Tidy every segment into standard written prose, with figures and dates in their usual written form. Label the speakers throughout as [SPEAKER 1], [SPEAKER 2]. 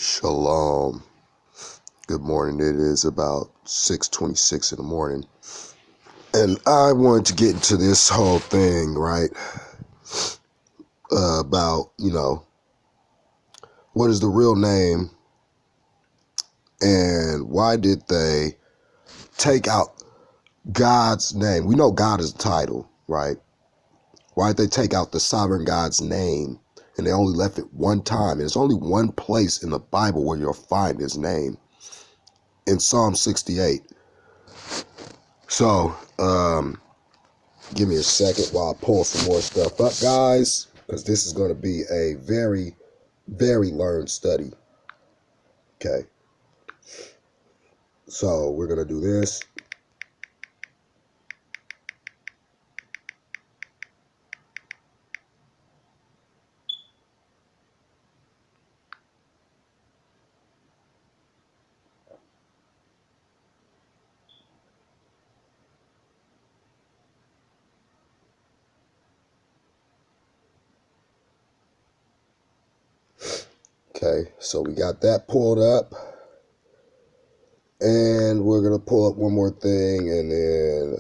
[SPEAKER 1] Shalom. Good morning. It is about 6:26 in the morning. And I wanted to get into this whole thing, right? About, what is the real name and why did they take out God's name? We know God is the title, right? Why did they take out the sovereign God's name? And they only left it one time. And it's only one place in the Bible where you'll find his name. In Psalm 68. So, give me a second while I pull some more stuff up, guys, because this is going to be a very, very learned study. Okay. So we're going to do this. Okay, so we got that pulled up. And we're going to pull up one more thing and then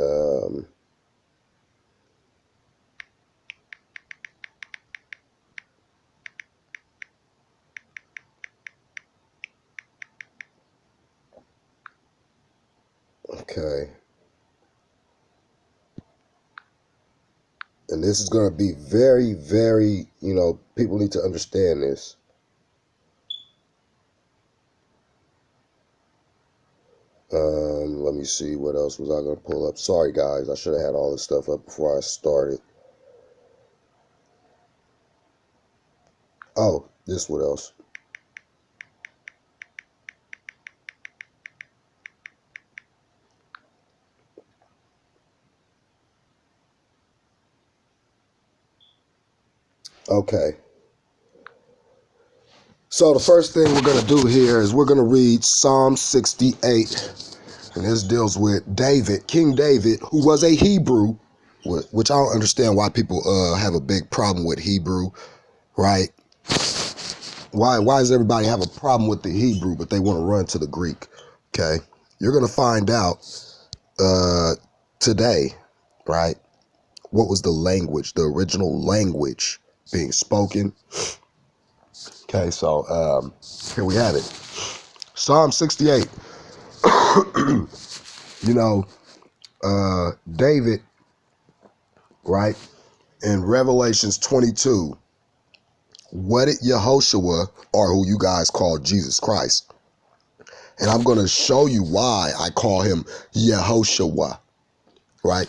[SPEAKER 1] okay. And this is going to be very, very, people need to understand this. Let me see, what else was I going to pull up? Sorry, guys, I should have had all this stuff up before I started. Oh, this what else? Okay. So the first thing we're going to do here is we're going to read Psalm 68. And this deals with David, King David, who was a Hebrew, which I don't understand why people have a big problem with Hebrew, right? Why does everybody have a problem with the Hebrew, but they want to run to the Greek? Okay. You're going to find out today, right? What was the language, the original language being spoken? Okay, so here we have it. Psalm 68. David, right, in Revelations 22, wedded Yahowshuwa, or who you guys call Jesus Christ. And I'm going to show you why I call him Yahowshuwa, right?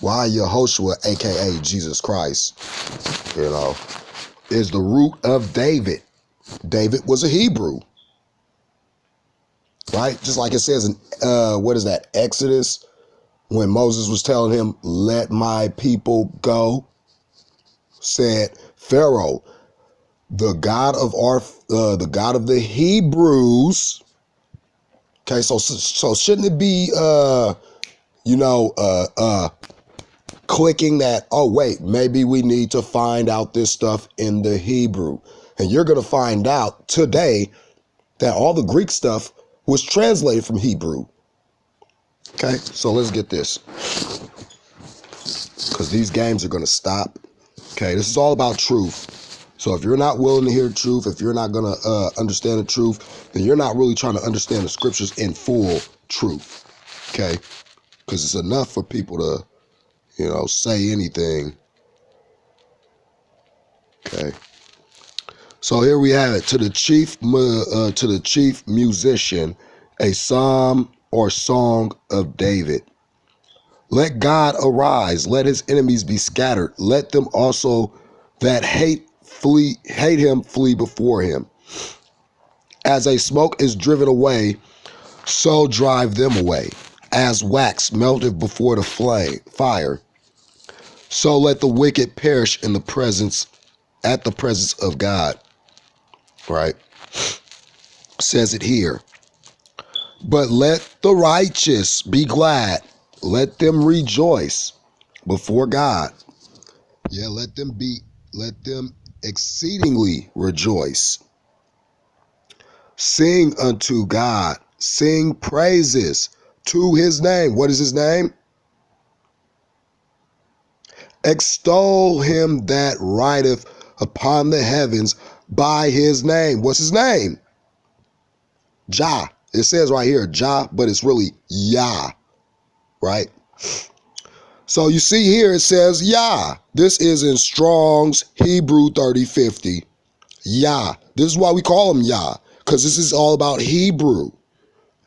[SPEAKER 1] Why Yahowshuwa, a.k.a. Jesus Christ, is the root of David. David was a Hebrew, right? Just like it says in, Exodus, when Moses was telling him, let my people go, said Pharaoh, the God of the God of the Hebrews. Okay, so shouldn't it be, clicking that, oh, wait, maybe we need to find out this stuff in the Hebrew. And you're going to find out today that all the Greek stuff was translated from Hebrew. Okay, so let's get this, because these games are going to stop. Okay, this is all about truth. So if you're not willing to hear the truth, if you're not going to understand the truth, then you're not really trying to understand the scriptures in full truth. Okay, because it's enough for people to, say anything. Okay, so here we have it. To the chief musician, a psalm or song of David. Let God arise, let his enemies be scattered. Let them also that hate him flee before him. As a smoke is driven away, so drive them away. As wax melted before the fire, so let the wicked perish at the presence of God. Right? Says it here. But let the righteous be glad. Let them rejoice before God. Yeah, let them exceedingly rejoice. Sing unto God. Sing praises to his name. What is his name? Extol him that rideth upon the heavens by his name. What's his name? Jah. It says right here, Jah, but it's really Yah, right? So you see here it says Yah. This is in Strong's Hebrew 3050. Yah. This is why we call him Yah, because this is all about Hebrew.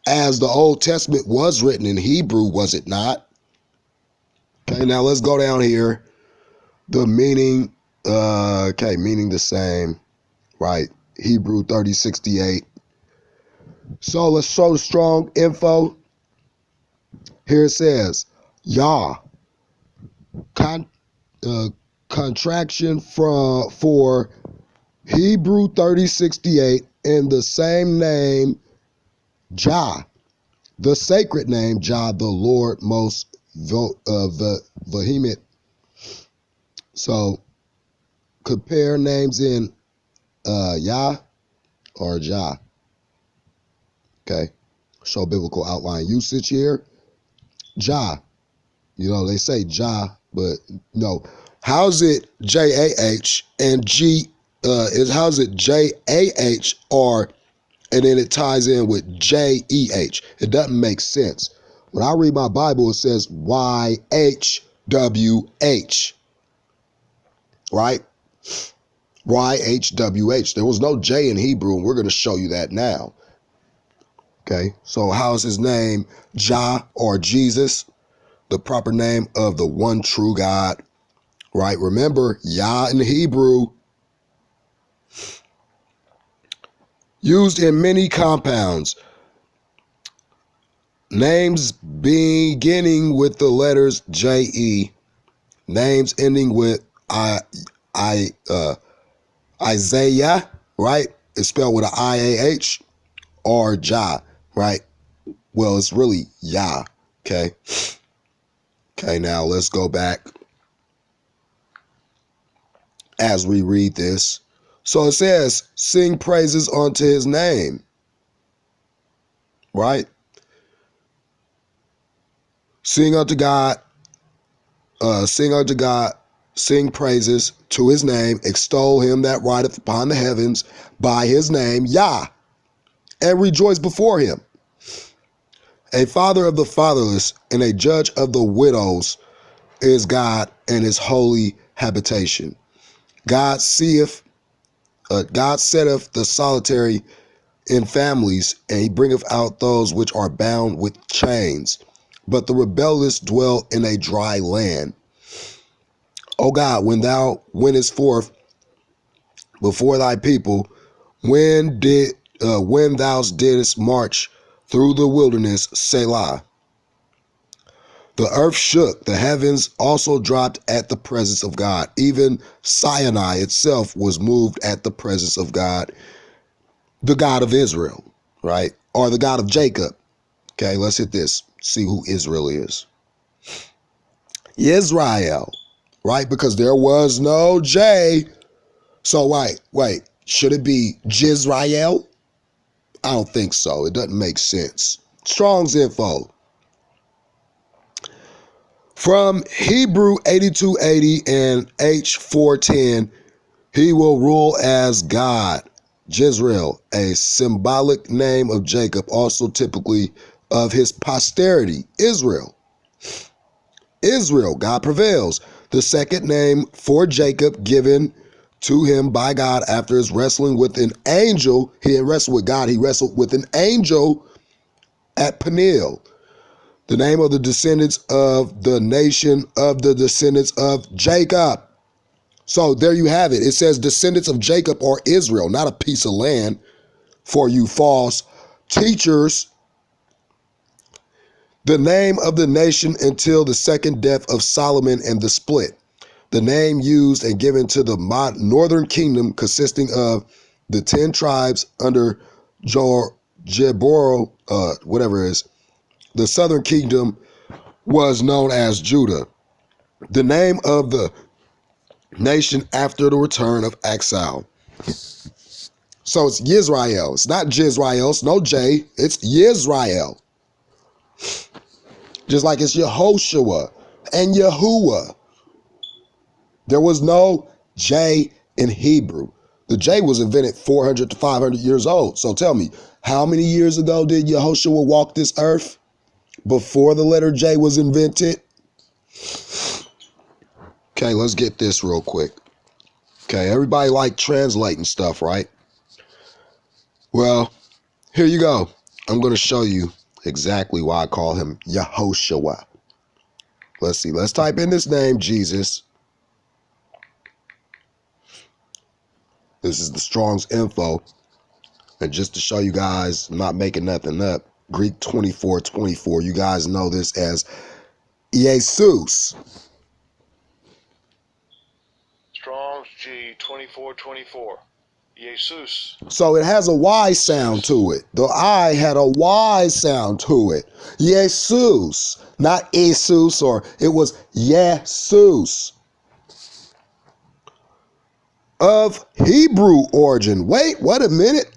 [SPEAKER 1] As the Old Testament was written in Hebrew, was it not? Okay, now let's go down here. The meaning, meaning the same, right? Hebrew 3068. So let's show the Strong info. Here it says, Yah, contraction for Hebrew 3068, and the same name, Jah, the sacred name, Jah, the Lord most vehement. So compare names in Yah or Jah. Okay, show biblical outline usage here. Jah, you know, they say Jah, but no. How's it J-A-H and G, how's it J-A-H or, and then it ties in with J-E-H. It doesn't make sense. When I read my Bible, it says Y-H-W-H, right? Y-H-W-H. There was no J in Hebrew, and we're going to show you that now. Okay, so how is his name? Jah or Jesus, the proper name of the one true God, right? Remember, Yah in Hebrew, used in many compounds. Names beginning with the letters J-E, names ending with Isaiah, right? It's spelled with an I-A-H, or Jah, right? Well, it's really Yah, okay? Okay, now let's go back as we read this. So it says, sing praises unto his name, right? Sing unto God, sing praises to his name, extol him that rideth upon the heavens by his name, Yah, and rejoice before him. A father of the fatherless and a judge of the widows is God and his holy habitation. God setteth the solitary in families, and he bringeth out those which are bound with chains. But the rebellious dwell in a dry land. O God, when thou wentest forth before thy people, when thou didst march through the wilderness, Selah. The earth shook, the heavens also dropped at the presence of God. Even Sinai itself was moved at the presence of God, the God of Israel, right? Or the God of Jacob. Okay, let's hit this. See who Israel is. Israel, right? Because there was no J. So wait, should it be Jizrael? I don't think so. It doesn't make sense. Strong's info. From Hebrew 8280 and H410, he will rule as God. Jezreel, a symbolic name of Jacob, also typically of his posterity, Israel. Israel, God prevails. The second name for Jacob given to him by God after his wrestling with an angel. He didn't wrestle with God, he wrestled with an angel at Peniel. The name of the descendants of the nation of the descendants of Jacob. So there you have it. It says descendants of Jacob or Israel, not a piece of land for you false teachers. The name of the nation until the second death of Solomon and the split. The name used and given to the northern kingdom consisting of the 10 tribes under Jeboro, whatever it is. The southern kingdom was known as Judah. The name of the nation after the return of exile. So it's Yisrael. It's not Jizrael. It's no J. It's Yisrael. Just like it's Yahowshuwa and Yahuwah. There was no J in Hebrew. The J was invented 400 to 500 years old. So tell me, how many years ago did Yahowshuwa walk this earth before the letter J was invented? Okay, let's get this real quick. Okay, everybody like translating stuff, right? Well, here you go. I'm going to show you exactly why I call him Yahowshuwa. Let's see. Let's type in this name, Jesus. This is the Strong's info. And just to show you guys, I'm not making nothing up. Greek 24:24. You guys know this as Jesus.
[SPEAKER 2] Strong's G 24:24. Jesus.
[SPEAKER 1] So it has a Y sound to it. The I had a Y sound to it. Jesus. Not Jesus, or it was Jesus. Of Hebrew origin. Wait a minute.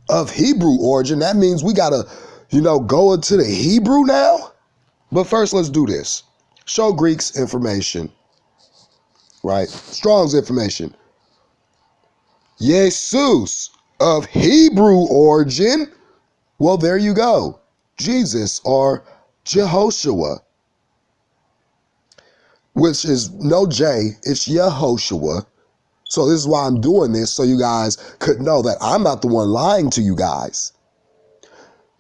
[SPEAKER 1] Of Hebrew origin. That means we got to, go into the Hebrew now? But first, let's do this. Show Greek's information. Right? Strong's information. Jesus of Hebrew origin. Well, there you go. Jesus or Yahowshuwa, which is no J, it's Yahowshuwa. So this is why I'm doing this, so you guys could know that I'm not the one lying to you guys.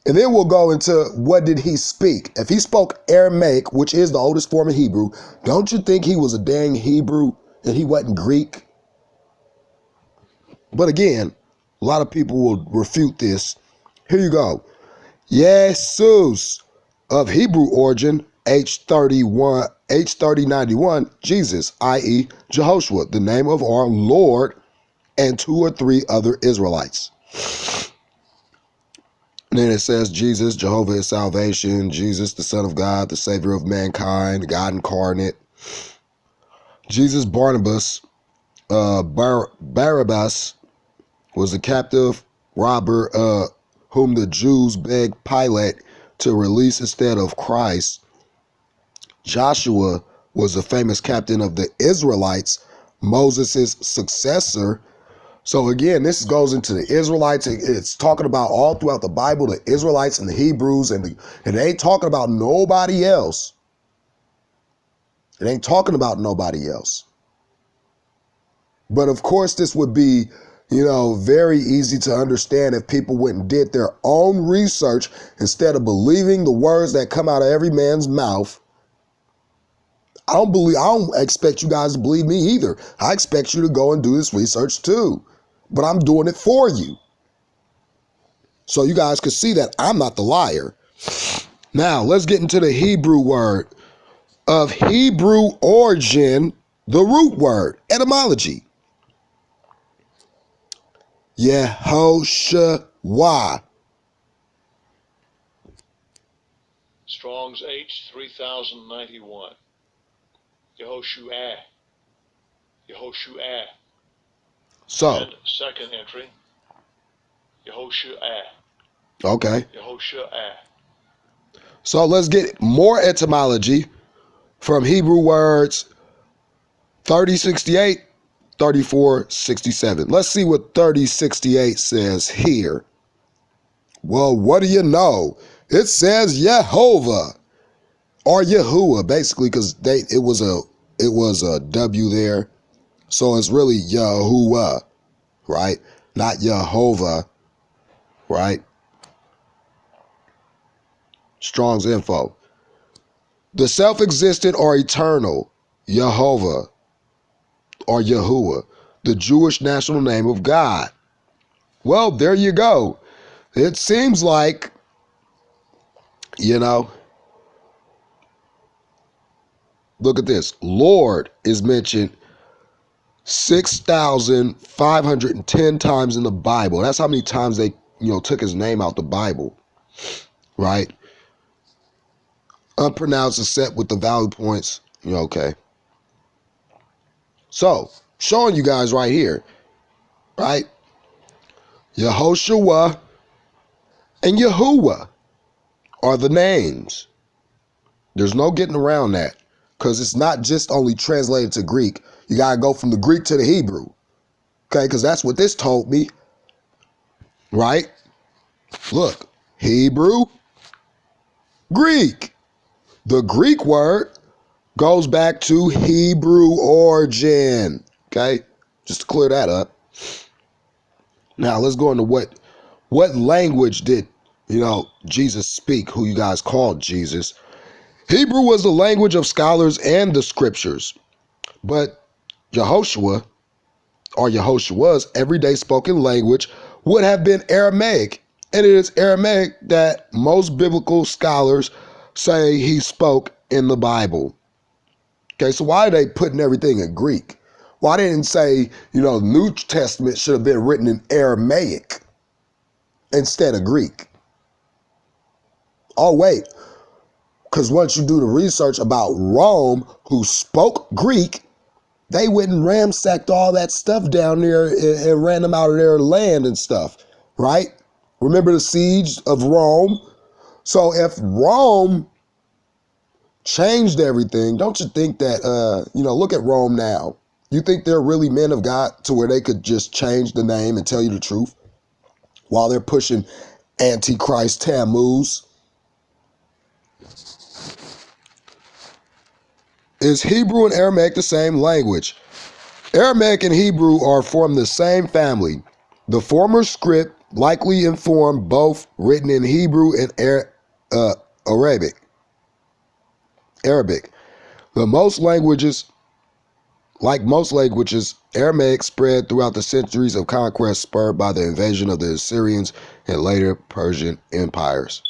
[SPEAKER 1] And then we'll go into what did he speak. If he spoke Aramaic, which is the oldest form of Hebrew, don't you think he was a dang Hebrew and he wasn't Greek? But again, a lot of people will refute this. Here you go. Jesus of Hebrew origin, H3091, Jesus, i.e. Yahowshuwa, the name of our Lord, and 2 or 3 other Israelites. And then it says Jesus, Jehovah is salvation, Jesus, the Son of God, the Savior of mankind, God incarnate. Jesus Barnabas, Barabbas, was a captive robber whom the Jews begged Pilate to release instead of Christ. Joshua was a famous captain of the Israelites, Moses' successor. So again, this goes into the Israelites. It's talking about all throughout the Bible, the Israelites and the Hebrews, and it ain't talking about nobody else. It ain't talking about nobody else. But of course, this would be, very easy to understand if people went and did their own research instead of believing the words that come out of every man's mouth. I don't expect you guys to believe me either. I expect you to go and do this research too. But I'm doing it for you. So you guys can see that I'm not the liar. Now, let's get into the Hebrew word. Of Hebrew origin, the root word, etymology. Yahowshuwa.
[SPEAKER 2] Strong's H 3091. Yahowshuwa. Yahowshuwa.
[SPEAKER 1] So.
[SPEAKER 2] And second entry. Yahowshuwa.
[SPEAKER 1] Okay.
[SPEAKER 2] Yahowshuwa.
[SPEAKER 1] So let's get more etymology from Hebrew words 3068, 3467. Let's see what 3068 says here. Well, what do you know? It says Yehovah or Yahuwah, basically, because it was a W there. So it's really Yahuwah, right? Not Yehovah, right? Strong's info. The self-existent or eternal Yehovah or Yahuwah, the Jewish national name of God. Well, there you go. It seems like, look at this. Lord is mentioned 6,510 times in the Bible. That's how many times they, took his name out the Bible, right? Unpronounced except with the value points. Okay. So, showing you guys right here, right? Yahowshuwa and Yahuwah are the names. There's no getting around that, because it's not just only translated to Greek. You got to go from the Greek to the Hebrew. Okay, because that's what this told me. Right? Look, Hebrew, Greek. The Greek word goes back to Hebrew origin. Okay? Just to clear that up. Now let's go into what language did, Jesus speak, who you guys called Jesus. Hebrew was the language of scholars and the scriptures. But Yahowshuwa, or Yahowshua's everyday spoken language would have been Aramaic. And it is Aramaic that most biblical scholars say he spoke in the Bible. Okay, so why are they putting everything in Greek? Why didn't say, the New Testament should have been written in Aramaic instead of Greek? Oh, wait. Because once you do the research about Rome, who spoke Greek, they went and ransacked all that stuff down there and ran them out of their land and stuff, right? Remember the siege of Rome? So if Rome changed everything, don't you think that, look at Rome now. You think they're really men of God to where they could just change the name and tell you the truth while they're pushing Antichrist Tammuz? Is Hebrew and Aramaic the same language? Aramaic and Hebrew are from the same family. The former script likely informed both, written in Hebrew and Arabic. Like most languages, Aramaic spread throughout the centuries of conquest spurred by the invasion of the Assyrians and later Persian empires.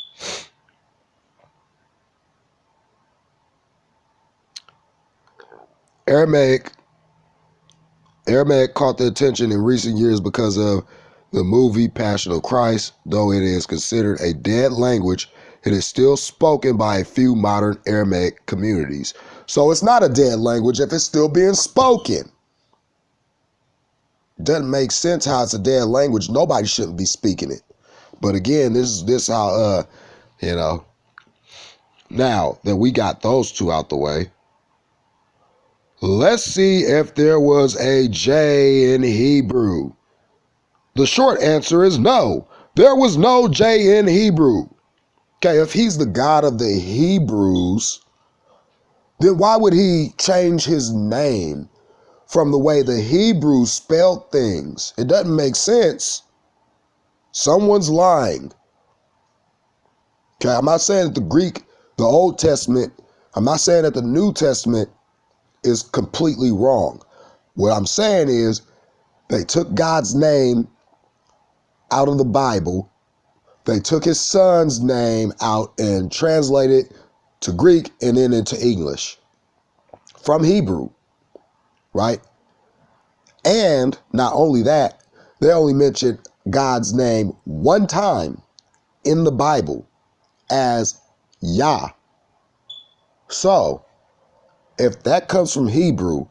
[SPEAKER 1] Aramaic caught the attention in recent years because of the movie Passion of Christ. Though it is considered a dead language, it is still spoken by a few modern Aramaic communities. So it's not a dead language if it's still being spoken. Doesn't make sense how it's a dead language. Nobody shouldn't be speaking it. But again, this how now that we got those two out the way, let's see if there was a J in Hebrew. The short answer is no. There was no J in Hebrew. Okay, if he's the God of the Hebrews, then why would he change his name from the way the Hebrews spelled things? It doesn't make sense. Someone's lying. Okay, I'm not saying that the Old Testament, I'm not saying that the New Testament is completely wrong. What I'm saying is they took God's name out of the Bible. They took his son's name out and translated it to Greek and then into English from Hebrew, right? And not only that, they only mentioned God's name one time in the Bible as Yah. So if that comes from Hebrew,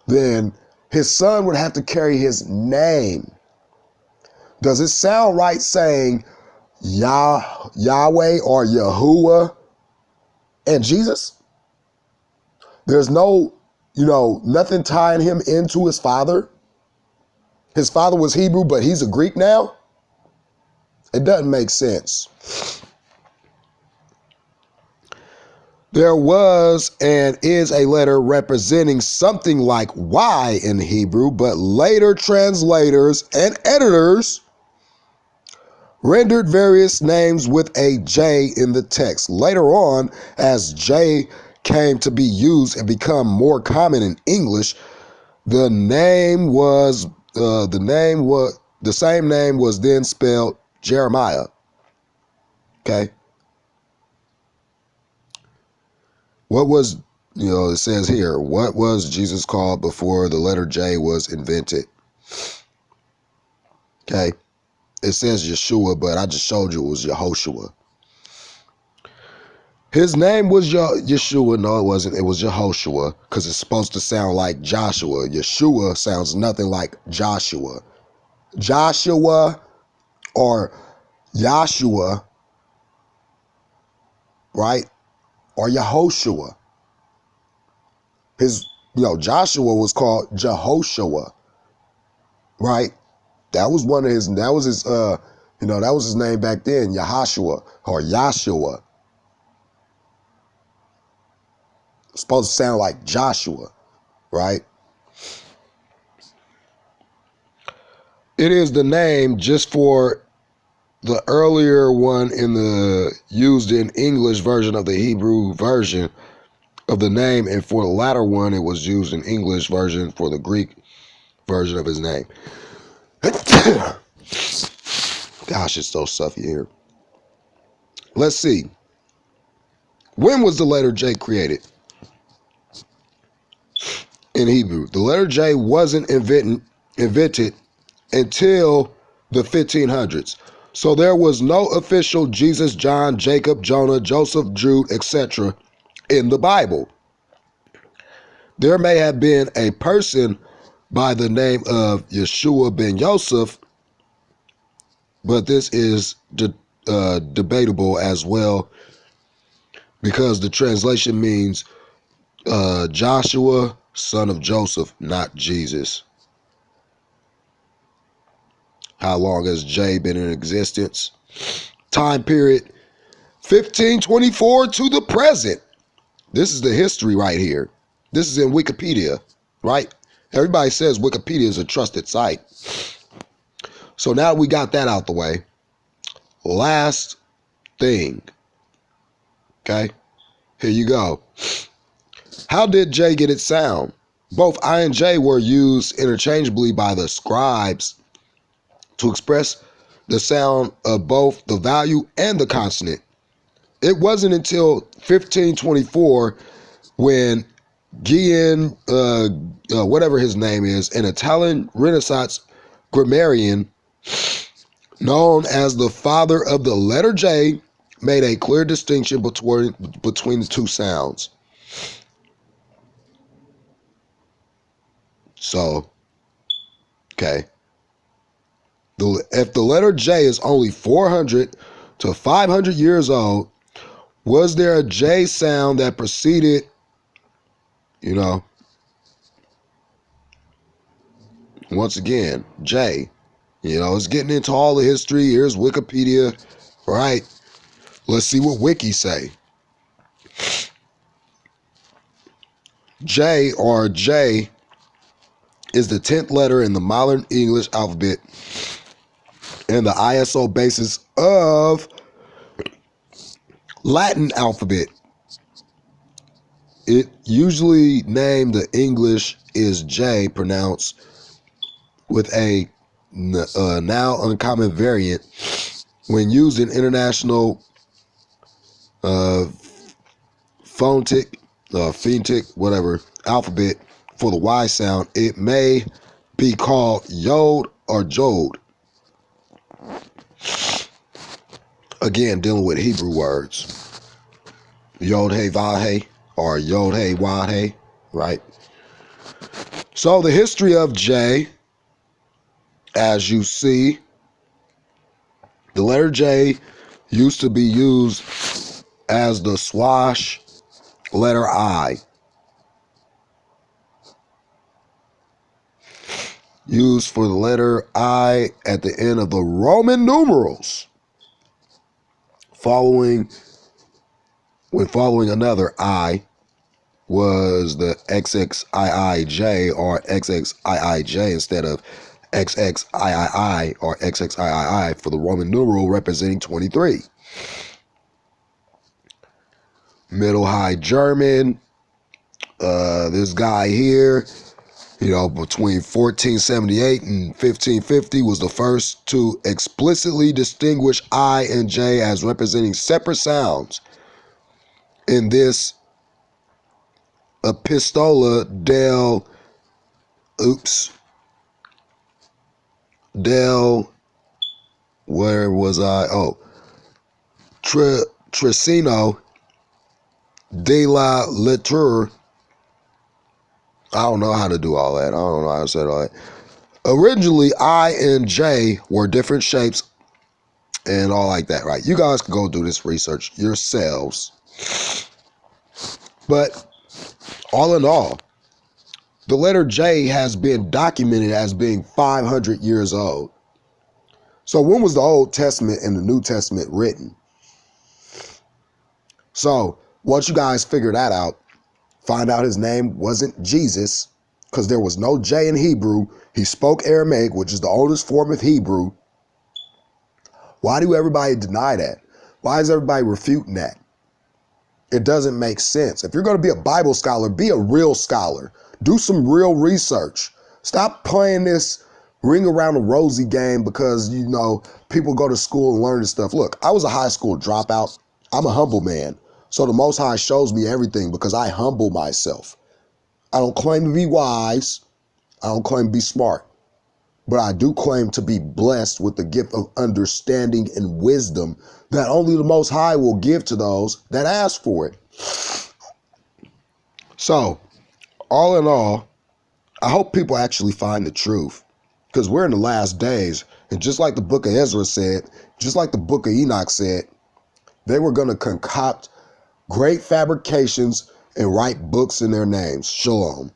[SPEAKER 1] then his son would have to carry his name. Does it sound right saying Yahweh or Yahuwah and Jesus? There's no, nothing tying him into his father. His father was Hebrew, but he's a Greek now. It doesn't make sense. There was and is a letter representing something like Y in Hebrew, but later translators and editors rendered various names with a J in the text. Later on, as J came to be used and become more common in English, the same name was then spelled Jeremiah. Okay. What was, it says here, what was Jesus called before the letter J was invented? Okay. It says Yeshua, but I just showed you it was Yahowshuwa. His name was Yeshua. No, it wasn't. It was Yahowshuwa because it's supposed to sound like Joshua. Yeshua sounds nothing like Joshua. Joshua or Yahowshuwa, right? Or Yahowshuwa. Joshua was called Yahowshuwa, right? That was his name back then, Yahowshuwa or Yahshua. It's supposed to sound like Joshua, right? It is the name just for the earlier one used in English version of the Hebrew version of the name, and for the latter one, it was used in English version for the Greek version of his name. Gosh, it's so stuffy here. Let's see. When was the letter J created in Hebrew? The letter J wasn't invented until the 1500s. So there was no official Jesus, John, Jacob, Jonah, Joseph, Jude, etc. in the Bible. There may have been a person by the name of Yeshua ben Yosef, but this is debatable as well, because the translation means Joshua, son of Joseph, not Jesus. How long has J been in existence? Time period 1524 to the present. This is the history right here. This is in Wikipedia, right? Everybody says Wikipedia is a trusted site. So now we got that out the way. Last thing. Okay, here you go. How did J get its sound? Both I and J were used interchangeably by the scribes to express the sound of both the value and the consonant. It wasn't until 1524 when Gian, whatever his name is, an Italian Renaissance grammarian known as the father of the letter J, made a clear distinction between the two sounds. So, okay. If the letter J is only 400 to 500 years old, was there a J sound that preceded, once again, J? It's getting into all the history. Here's Wikipedia, right? Let's see what Wiki say. J, or J, is the 10th letter in the modern English alphabet and the ISO basis of Latin alphabet. It usually named the English is J, pronounced with a now uncommon variant when used in international phonetic, whatever alphabet for the Y sound. It may be called Yod or Jod. Again, dealing with Hebrew words. Yod Hey Vav Hey or Yod Hey Wad Hey, right? So the history of J, as you see, the letter J used to be used as the swash letter I. Used for the letter I at the end of the Roman numerals. Following another I was the XXIIJ or XXIIJ instead of XXIII or XXIII for the Roman numeral representing 23. Middle High German, this guy here, between 1478 and 1550 was the first to explicitly distinguish I and J as representing separate sounds. In this Epistola where was I? Tricino de la Lettre. I don't know how to do all that. I don't know how to say all that. Originally, I and J were different shapes and all like that, right? You guys can go do this research yourselves. But all in all, the letter J has been documented as being 500 years old. So when was the Old Testament and the New Testament written? So once you guys figure that out, find out his name wasn't Jesus, because there was no J in Hebrew. He spoke Aramaic, which is the oldest form of Hebrew. Why do everybody deny that? Why is everybody refuting that? It doesn't make sense. If you're going to be a Bible scholar, be a real scholar. Do some real research. Stop playing this ring around the rosy game because, you know, people go to school and learn this stuff. Look, I was a high school dropout. I'm a humble man. So the Most High shows me everything because I humble myself. I don't claim to be wise. I don't claim to be smart. But I do claim to be blessed with the gift of understanding and wisdom that only the Most High will give to those that ask for it. So, all in all, I hope people actually find the truth, because we're in the last days. And just like the book of Ezra said, just like the book of Enoch said, they were going to concoct great fabrications and write books in their names. Shalom.